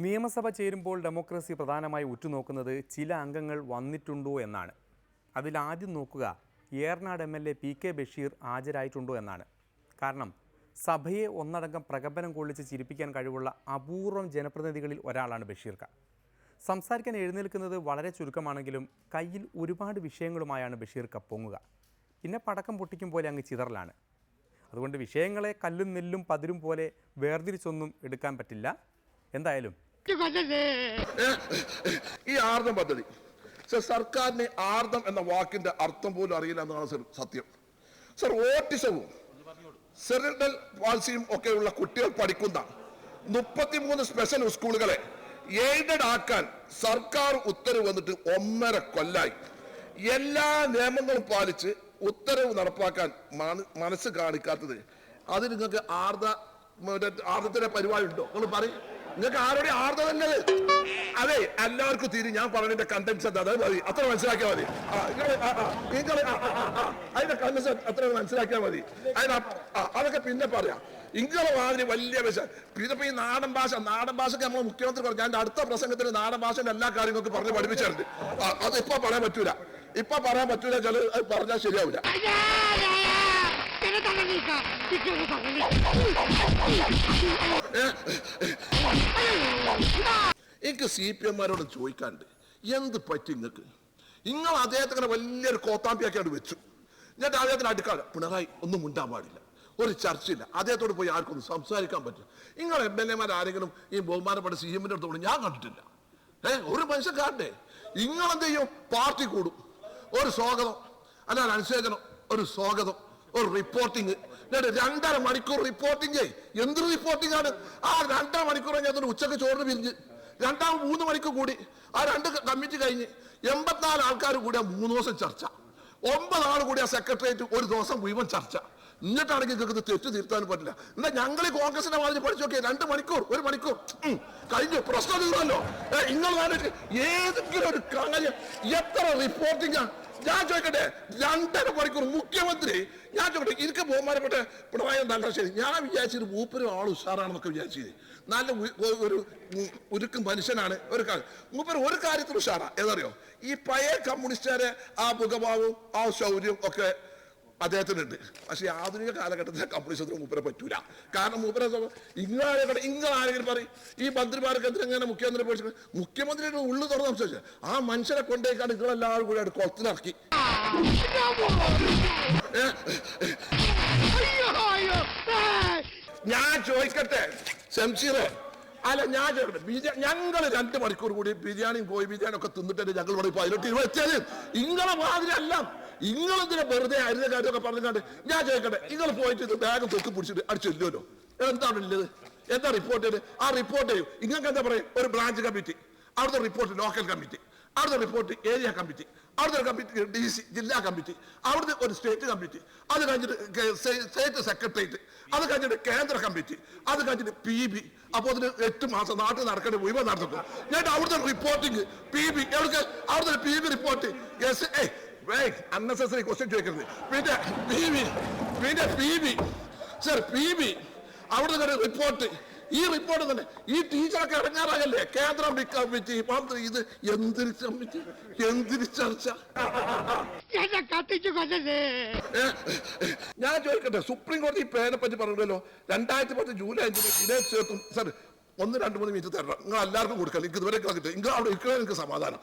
നിയമസഭ ചേരുമ്പോൾ ഡെമോക്രസി പ്രധാനമായി ഉറ്റുനോക്കുന്നത് ചില അംഗങ്ങൾ വന്നിട്ടുണ്ടോ എന്നാണ്. അതിലാദ്യം നോക്കുക ഏറനാട് MLA PK ബഷീർ ഹാജരായിട്ടുണ്ടോ എന്നാണ്. കാരണം സഭയെ ഒന്നടങ്കം പ്രകമ്പനം കൊള്ളിച്ച് ചിരിപ്പിക്കാൻ കഴിവുള്ള അപൂർവം ജനപ്രതിനിധികളിൽ ഒരാളാണ് ബഷീർ ഖാൻ. സംസാരിക്കാൻ എഴുന്നേൽക്കുന്നത് വളരെ ചുരുക്കമാണെങ്കിലും കയ്യിൽ ഒരുപാട് വിഷയങ്ങളുമായാണ് ബഷീർ ഖാൻ പൊങ്ങുക. പിന്നെ പടക്കം പൊട്ടിക്കും പോലെ അങ്ങ് ചിതറലാണ്. അതുകൊണ്ട് വിഷയങ്ങളെ കല്ലും നെല്ലും പതിരും പോലെ വേർതിരിച്ചൊന്നും എടുക്കാൻ പറ്റില്ല. എന്തായാലും ഈ ആർദ്രം പദ്ധതി സർക്കാരിന് ആർദ്രം എന്ന വാക്കിന്റെ അർത്ഥം പോലും അറിയില്ല എന്നാണ് സത്യം. സർ, ഓട്ടിസവും സെറിബ്രൽ പാൾസിയും ഒക്കെയുള്ള കുട്ടികൾ പഠിക്കുന്ന 33 സ്പെഷ്യൽ സ്കൂളുകളെ എയ്ഡഡ് ആക്കാൻ സർക്കാർ ഉത്തരവ് വന്നിട്ട് 1.5 കൊല്ലായി. എല്ലാ നിയമങ്ങളും പാലിച്ച് ഉത്തരവ് നടപ്പാക്കാൻ മനസ്സ് കാണിക്കാത്തത് അത് നിങ്ങൾക്ക് ആർദ്രത്തിന്റെ പരിപാടി ഉണ്ടോ? നിങ്ങൾ പറയും, നിങ്ങൾക്ക് ആരുടെ ആർദ്ര തന്നെ? അതെ, എല്ലാവർക്കും തീരും. ഞാൻ പറഞ്ഞതിന്റെ കണ്ടൻസ് എന്താ മതി, അത്ര മനസ്സിലാക്കിയാൽ മതി. അതിന്റെ കണ്ടൻസ് അത്ര മനസ്സിലാക്കിയാൽ മതി. അതൊക്കെ പിന്നെ പറയാം. ഇങ്ങനെ മാതിരി വലിയ പിന്നെ ഈ നാടൻ ഭാഷക്ക് നമ്മൾ മുഖ്യമന്ത്രി പറഞ്ഞു. ഞാൻ അടുത്ത പ്രസംഗത്തിൽ നാടൻ ഭാഷന്റെ എല്ലാ കാര്യങ്ങൾക്ക് പറഞ്ഞ് പഠിപ്പിച്ചിട്ടുണ്ട്. അത് ഇപ്പൊ പറയാൻ പറ്റൂല. ചില അത് പറഞ്ഞാൽ ശരിയാവില്ല. എനിക്ക് CPM-മാരോട് ചോദിക്കാണ്ട്, എന്ത് പറ്റി നിങ്ങൾക്ക്? നിങ്ങൾ അദ്ദേഹത്തിന് വലിയൊരു കോത്താമ്പിയാക്കിയാണ് വെച്ചു. എന്നിട്ട് അദ്ദേഹത്തിന് അടുക്കാതെ പിണറായി ഒന്നും മുണ്ടാൻ പാടില്ല, ഒരു ചർച്ചയില്ല, അദ്ദേഹത്തോട് പോയി ആർക്കൊന്നും സംസാരിക്കാൻ പറ്റും. നിങ്ങൾ MLA-മാർ ആരെങ്കിലും ഈ ബഹുമാനപ്പെട്ട CM-ന്റെ അടുത്തോട് ഞാൻ കണ്ടിട്ടില്ല. ഒരു മനുഷ്യൻ കാണണ്ടേ? നിങ്ങളെന്ത് ചെയ്യും? പാർട്ടി കൂടും, ഒരു സ്വാഗതം, അല്ല അനുശോചനം, ഒരു സ്വാഗതം, ഒരു റിപ്പോർട്ടിങ്, 2.5 മണിക്കൂർ റിപ്പോർട്ടിങ്. എന്ത് റിപ്പോർട്ടിംഗ് ആണ്? ആ 2.5 മണിക്കൂർ ഞാൻ ഉച്ചക്ക് ചോറിന് പിരിഞ്ഞ് 3 മണിക്കൂർ കൂടി. ആ 2 കമ്മിറ്റി കഴിഞ്ഞ് 84 ആൾക്കാർ കൂടി 3 ദിവസം ചർച്ച, 9 ആൾ കൂടി സെക്രട്ടേറിയറ്റ് 1 ദിവസം മുഴുവൻ ചർച്ച. എന്നിട്ടാണെങ്കിൽ നിങ്ങൾക്ക് തെറ്റ് തിരുത്താനും പറ്റില്ല. എന്നാ ഞങ്ങൾ ഈ കോൺഗ്രസിന്റെ മാതിരി പഠിച്ചു നോക്കിയാൽ 2 മണിക്കൂർ 1 മണിക്കൂർ കഴിഞ്ഞു, പ്രശ്നം തീർന്നല്ലോ. നിങ്ങൾ ഏതെങ്കിലും ഒരു കാര്യം എത്ര റിപ്പോർട്ടിംഗ്? ഞാൻ ചോദിക്കട്ടെ, 2.5 മണിക്കൂർ മുഖ്യമന്ത്രി. ഞാൻ ചോദിക്കട്ടെ, എനിക്ക് ബഹുമാനപ്പെട്ട പിണറായി നല്ല ശരി, ഞാൻ വിചാരിച്ചത് മൂപ്പരും ആൾ ഉഷാറാണെന്നൊക്കെ വിചാരിച്ചത്. നല്ല ഒരു ഉരുക്കും മനുഷ്യനാണ്. മൂപ്പര് ഒരു കാര്യത്തിൽ ഉഷാറാ. ഏതറിയോ? ഈ പഴയ കമ്മ്യൂണിസ്റ്റുകാരെ ആ മുഖഭാവവും ആ ശൗര്യവും ഒക്കെ അദ്ദേഹത്തിനുണ്ട്. പക്ഷെ ആധുനിക കാലഘട്ടത്തിലെ കമ്മ്യൂണിസത്തിന് മൂപ്പരെ പറ്റൂല. കാരണം മൂപ്പരെ ഇങ്ങളാരെങ്കിലും പറയും ഈ മന്ത്രിമാർക്ക് എന്തിനെങ്ങനെ മുഖ്യമന്ത്രി പഠിച്ചു? മുഖ്യമന്ത്രിയുടെ ഉള്ളു തുറന്ന് സംസാരിച്ചു. ആ മനുഷ്യനെ കൊണ്ടേക്കാണ് നിങ്ങളെല്ലാവരും കൂടി കുളത്തിലിറക്കി. ഞാൻ ചോദിക്കട്ടെ ശംഷീറെ, അല്ല ഞാൻ ചോദിക്കട്ടെ, ഞങ്ങൾ 2 മണിക്കൂർ കൂടി ബിരിയാണിയും കോഴി ബിരിയാണി ഒക്കെ തിന്നിട്ടേ ഞങ്ങൾ ഇവിടെ പൈലറ്റ് എത്തിയത്. ഇങ്ങളെ മാതിരി അല്ല. നിങ്ങളെന്തിനാ വെറുതെ അരുന്ന കാര്യമൊക്കെ പറഞ്ഞാണ്ട്? ഞാൻ ചോദിക്കട്ടെ, നിങ്ങൾ പോയിട്ട് ബാഗ് തൊക്കി പിടിച്ചിട്ട് അടിച്ചില്ലല്ലോ, എന്താണ് ഉള്ളത്? എന്താ റിപ്പോർട്ട് ചെയ്ത്? ആ റിപ്പോർട്ട് ചെയ്യും. നിങ്ങൾക്ക് എന്താ പറയുക? ഒരു ബ്രാഞ്ച് കമ്മിറ്റി, അവിടുത്തെ റിപ്പോർട്ട് ലോക്കൽ കമ്മിറ്റി, അവിടുത്തെ റിപ്പോർട്ട് ഏരിയ കമ്മിറ്റി, അവിടുത്തെ കമ്മിറ്റി DC ജില്ലാ കമ്മിറ്റി, അവിടുത്തെ ഒരു സ്റ്റേറ്റ് കമ്മിറ്റി, അത് കഴിഞ്ഞിട്ട് സ്റ്റേറ്റ് സെക്രട്ടേറിയറ്റ്, അത് കഴിഞ്ഞിട്ട് കേന്ദ്ര കമ്മിറ്റി, അത് കഴിഞ്ഞിട്ട് PB. അപ്പോൾ അതിന് 8 മാസം നാട്ടിൽ നടക്കേണ്ട മുഴുവൻ നടത്തും. എന്നിട്ട് അവിടുത്തെ റിപ്പോർട്ടിങ് PB, അവിടുത്തെ PB റിപ്പോർട്ട് അൺനെസസറി ക്വസ്റ്റ്യൻ ചോദിക്കരുത്. പിന്നെ PB സർ, PB അവിടുത്തെ റിപ്പോർട്ട്. ഈ റിപ്പോർട്ട് തന്നെ ഈ ടീച്ചറൊക്കെ ഇറങ്ങാറാകല്ലേ? കേന്ദ്ര കമ്മിറ്റി, മന്ത്രി, ഇത് എന്തിന് കമ്മിറ്റി, എന്തിന് ചർച്ച? ഞാൻ ചോദിക്കട്ടെ, സുപ്രീം കോടതി ഈ പേനെ പറ്റി പറഞ്ഞല്ലോ. 2010 ജൂലൈ 5 വിനേഷ് ചേർത്തും. സർ, 1-2-3 മിനിറ്റ് തരണം. നിങ്ങൾ എല്ലാവർക്കും കൊടുക്കാം. എനിക്ക് ഇതുവരെ കിട്ടും. നിങ്ങൾ അവിടെ ഇരിക്കണേ എനിക്ക് സമാധാനം.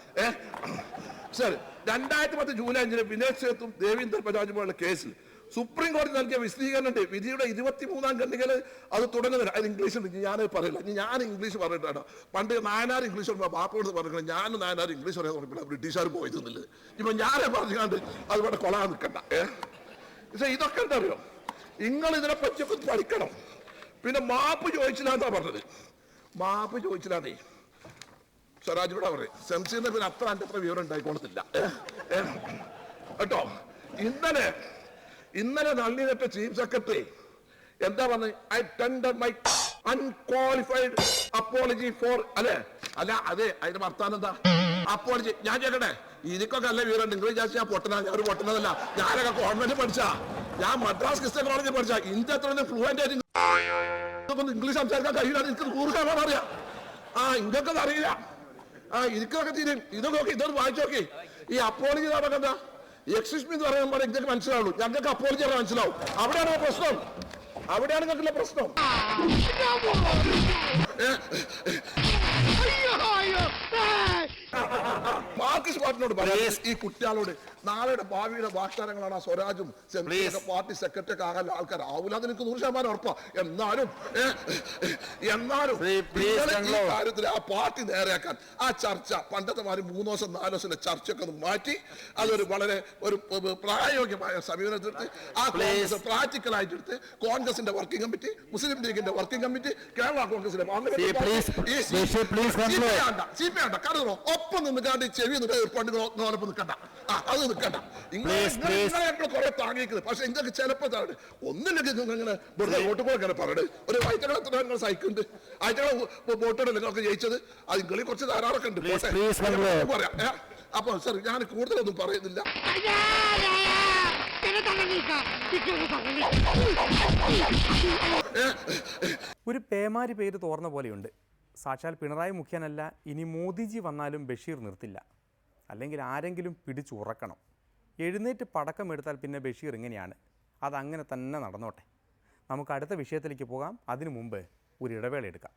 സർ, 2010 ജൂലൈ 5 വിനേഷ് ചേർത്തും ദേവീന്ദർ ബജാജ് പോലുള്ള കേസിൽ സുപ്രീം കോടതി നൽകിയ വിശദീകരണമുണ്ട്. വിധിയുടെ 23-ാം ഖണ്ഡികയിൽ അത് തുടങ്ങുന്നില്ല. അത് ഇംഗ്ലീഷിൽ ഞാൻ പറയില്ല. ഞാൻ ഇംഗ്ലീഷ് പറഞ്ഞിട്ടാണ്. പണ്ട് നായനാർ ഇംഗ്ലീഷ് പറയുമ്പോൾ ബാപ്പോട് പറഞ്ഞത് ഞാൻ നായനാർ ഇംഗ്ലീഷ് പറയാൻ തുടങ്ങിയപ്പോൾ ബ്രിട്ടീഷുകാർ പോയിരുന്നില്ല. ഇപ്പൊ ഞാനേ പറഞ്ഞാണ്ട് അതുപോലെ കൊളാൻ നിൽക്കണ്ട. പക്ഷെ ഇതൊക്കെ എന്താ അറിയോ, നിങ്ങൾ ഇതിനെ പറ്റിയൊക്കെ പഠിക്കണം. പിന്നെ മാപ്പ് ചോദിച്ചില്ലാന്നാ പറഞ്ഞത്. മാപ്പ് ചോദിച്ചില്ലാന്നേ സ്വരാജിനോടാ പറയും. ശംസീറിനെ പിന്നെ അത്ര വിവരം ഉണ്ടായിക്കോളത്തില്ല കേട്ടോ. ഇന്നലെ നന്ദിനെട്ട ചീഫ് സെക്രട്ടറി എന്താ പറഞ്ഞത്? I tender my unqualified apology four അതെ അതിന്റെ വർത്താനം എന്താ? അപ്പോളജി. ഞാൻ ചോദിക്കട്ടെ, എനിക്കൊക്കെ നല്ല വിവരം. നിങ്ങൾ വിചാരിച്ച ഞാൻ പൊട്ടനാ? ഞാൻ ഒരു പൊട്ടനതല്ല. ഞാനൊക്കെ ഗവൺമെന്റ് പഠിച്ചാ, ഞാൻ മദ്രാസ് ക്രിസ്ത്യൻ കോളേജിൽ പഠിച്ചാ. ഇന്ത്യ അത്ര ഫ്ലുവന്റ് ആയിട്ട് ഇംഗ്ലീഷ് സംസാരിക്കാൻ കഴിയില്ല. എനിക്ക് 100 അറിയാം. ഇതൊക്കെ അറിയില്ല. എനിക്കൊക്കെ തീരും. ഇത് നോക്കി, ഇതൊന്ന് വായിച്ചു നോക്കി. ഈ അപ്പോളജി നമുക്ക് എന്താ എക്സിസ്റ്റ് എന്ന് പറയുമ്പോൾ ഇതൊക്കെ മനസ്സിലാവുള്ളൂ. ഞങ്ങൾക്ക് അപ്പോളജി പറഞ്ഞാൽ മനസ്സിലാവും. അവിടെയാണ് പ്രശ്നം. അവിടെയാണ് ഞങ്ങൾക്കുള്ള പ്രശ്നം. മാർക്സിസ്റ്റ് പാർട്ടിനോട് പറയാം, ഈ കുട്ടികളോട് നാളെയുടെ ഭാവിയുടെ വാഗ്ദാനങ്ങളാണ് ആ സ്വരാജും പാർട്ടി സെക്രട്ടറി ഒക്കെ ആകാൻ ആൾക്കാരാവൂല. അത് എനിക്ക് 100% ഉറപ്പാ. എന്നാലും ഈ കാര്യത്തിൽ ആ പാർട്ടി നേരെയാക്കാൻ ആ ചർച്ച പണ്ടത്തെ മാതിരി 3 ദിവസം 4 ദിവസത്തിന്റെ ചർച്ചയൊക്കെ ഒന്ന് മാറ്റി അതൊരു വളരെ ഒരു പ്രായോഗികമായ സമീപനത്തിലെടുത്ത് ആ കോൺഗ്രസ് പ്രാക്ടിക്കലായിട്ട് എടുത്ത് കോൺഗ്രസിന്റെ വർക്കിംഗ് കമ്മിറ്റി, മുസ്ലിം ലീഗിന്റെ വർക്കിംഗ് കമ്മിറ്റി, കേരള കോൺഗ്രസിന്റെ കടന്നോ ഒപ്പം നിന്നിക്കാണ്ട് ചെവി ഏർപ്പാടുകളൊപ്പം നിൽക്കണ്ട. അത് നിൽക്കണ്ട. ഇങ്ങനെ കുറെ താങ്ങിക്കുന്നത്. പക്ഷെ നിങ്ങൾക്ക് ചിലപ്പോ ഒന്നില്ലെങ്കിൽ ഇങ്ങനെ വെറുതെ വോട്ടുകളൊക്കെ പറയട്. ഒരു വൈറ്റകളെ എത്ര നിങ്ങൾ സഹിക്കുന്നുണ്ട്. ആയിട്ടങ്ങളെ വോട്ടുകൾ നിങ്ങൾക്ക് ജയിച്ചത് അത് നിങ്ങളിൽ കുറച്ച് ധാരാളമൊക്കെ ഉണ്ട്. പറയാം. അപ്പൊ സർ ഞാൻ കൂടുതലൊന്നും പറയുന്നില്ല. ഒരു പേമാരി പേര് തോർന്ന പോലെയുണ്ട്. സാക്ഷാൽ പിണറായി മുഖ്യനല്ല, ഇനി മോദിജി വന്നാലും ബഷീർ നിർത്തില്ല. അല്ലെങ്കിൽ ആരെങ്കിലും പിടിച്ചുറക്കണം. എഴുന്നേറ്റ് പടക്കം എടുത്താൽ പിന്നെ ബഷീർ ഇങ്ങനെയാണ്. അതങ്ങനെ തന്നെ നടന്നോട്ടെ. നമുക്ക് അടുത്ത വിഷയത്തിലേക്ക് പോകാം. അതിനു മുമ്പ് ഒരു ഇടവേള എടുക്കാം.